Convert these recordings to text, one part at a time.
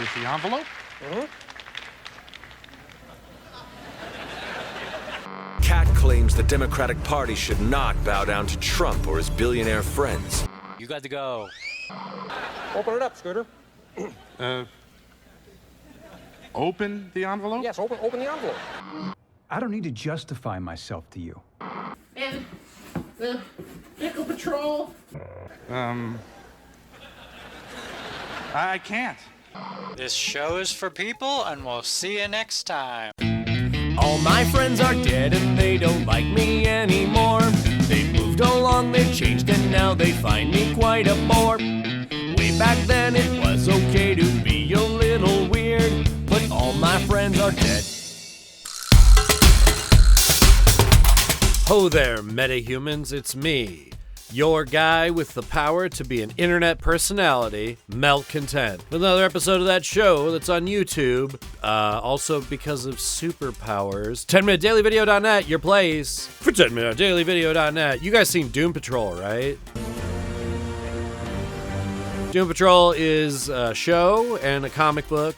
Here's the envelope. Cat claims the Democratic Party should not bow down to Trump or his billionaire friends. You got to go. Open it up, Scooter. Open the envelope? Yes, open the envelope. I don't need to justify myself to you. And the Pickle Patrol. I can't. This show is for people, and we'll see you next time. All my friends are dead and they don't like me anymore. They've moved along, they've changed, and now they find me quite a bore. Way back then it was okay to be a little weird, but all my friends are dead. Ho there, metahumans, it's me, your guy with the power to be an internet personality, Melt Content. With another episode of that show that's on YouTube, also because of superpowers. 10minutedailyvideo.net, your place for 10minutedailyvideo.net. You guys seen Doom Patrol, right? Doom Patrol is a show and a comic book.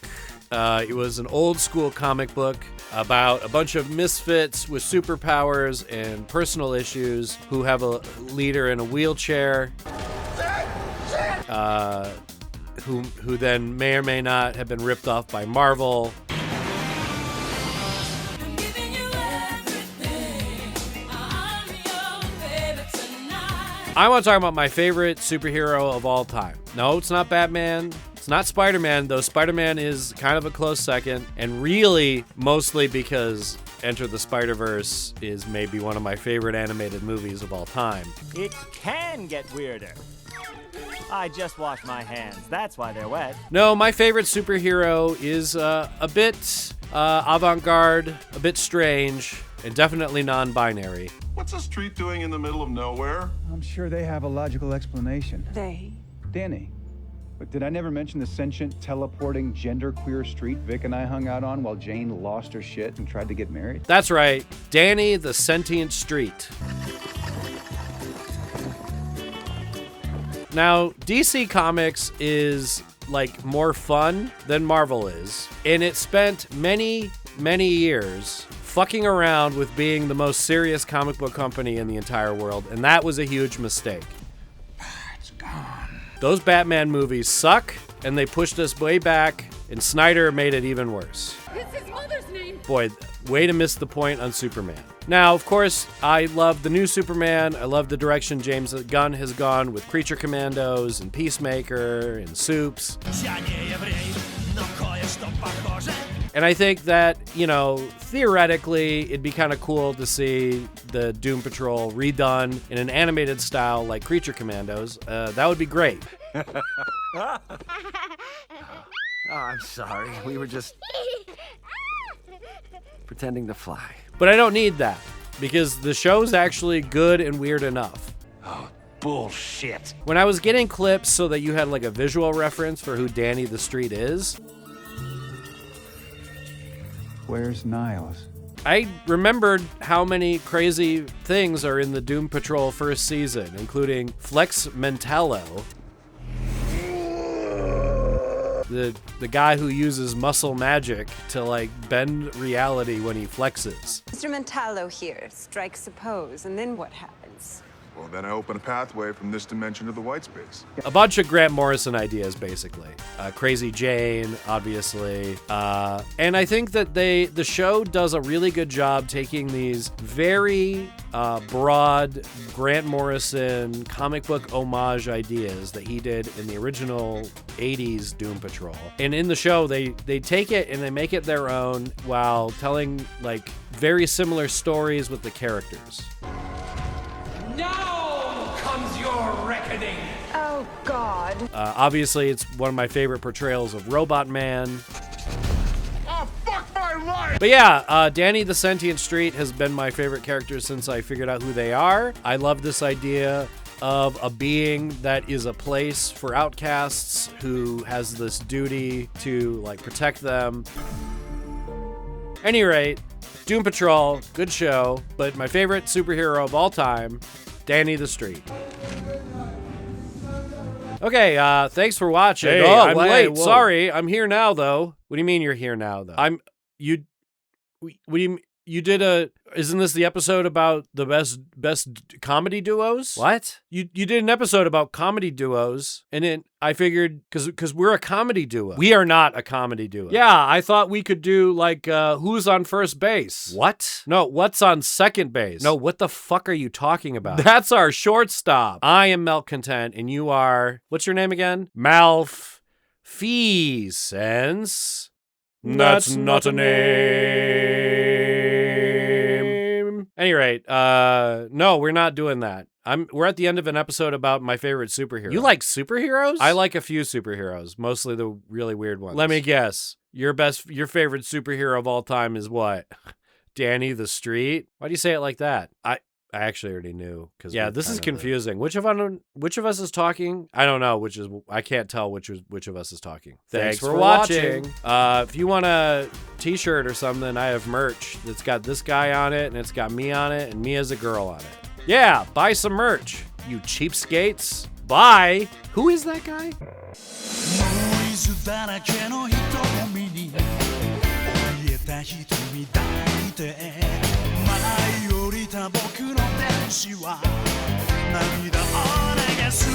It was an old school comic book about a bunch of misfits with superpowers and personal issues who have a leader in a wheelchair, who then may or may not have been ripped off by Marvel. I want to talk about my favorite superhero of all time. No, it's not Batman. It's not Spider-Man, though Spider-Man is kind of a close second, and really mostly because Enter the Spider-Verse is maybe one of my favorite animated movies of all time. It can get weirder. I just washed my hands. That's why they're wet. No, my favorite superhero is a bit avant-garde, a bit strange, and definitely non-binary. What's a street doing in the middle of nowhere? I'm sure they have a logical explanation. They. Danny. But did I never mention the sentient, teleporting, genderqueer street Vic and I hung out on while Jane lost her shit and tried to get married? That's right, Danny the Sentient Street. Now, DC Comics is like more fun than Marvel is, and it spent many, many years fucking around with being the most serious comic book company in the entire world, and that was a huge mistake. It's gone. Those Batman movies suck, and they pushed us way back, and Snyder made it even worse. It's his mother's name. Boy, way to miss the point on Superman. Now, of course, I love the new Superman. I love the direction James Gunn has gone with Creature Commandos and Peacemaker and Supes. And I think that, theoretically, it'd be kind of cool to see the Doom Patrol redone in an animated style like Creature Commandos. That would be great. Oh, I'm sorry. We were just pretending to fly. But I don't need that, because the show's actually good and weird enough. Oh, bullshit. When I was getting clips so that you had like a visual reference for who Danny the Street is, Where's Niles? I remembered how many crazy things are in the Doom Patrol first season, including Flex Mentallo, the guy who uses muscle magic to like bend reality when he flexes. Mr. Mentallo here strikes a pose, and then what happens? Well, then I open a pathway from this dimension to the white space. A bunch of Grant Morrison ideas, basically. Crazy Jane, obviously. And I think that the show does a really good job taking these very broad Grant Morrison comic book homage ideas that he did in the original 80s Doom Patrol. And in the show, they take it and they make it their own while telling like very similar stories with the characters. Now comes your reckoning. Oh, God. Obviously, it's one of my favorite portrayals of Robot Man. Oh, fuck my life! But yeah, Danny the Sentient Street has been my favorite character since I figured out who they are. I love this idea of a being that is a place for outcasts who has this duty to like protect them. Any rate, Doom Patrol, good show, but my favorite superhero of all time, Danny the Street. Okay, thanks for watching. Hey, I'm wait, late. whoa. Sorry, I'm here now, though. What do you mean you're here now, though? What do you you did a? Isn't this the episode about the best comedy duos? What? You did an episode about comedy duos, and then I figured because we're a comedy duo. We are not a comedy duo. Yeah, I thought we could do like who's on first base. What? No, what's on second base? No, what the fuck are you talking about? That's our shortstop. I am Malcontent, and you are what's your name again? Malfeasance. That's not a name. Any rate, no, we're not doing that. We're at the end of an episode about my favorite superhero. You like superheroes? I like a few superheroes, mostly the really weird ones. Let me guess. Your favorite superhero of all time is what? Danny the Street? Why do you say it like that? I actually already knew. Yeah, this is confusing. Which of us is talking? I don't know. I can't tell which of us is talking. Thanks for watching. If you want a t-shirt or something, I have merch that's got this guy on it, and it's got me on it, and me as a girl on it. Yeah, buy some merch, you cheapskates. Bye. Who is that guy? ノイズだらけの瞳に怯えた瞳抱いて舞い降りた僕の天使は涙を流す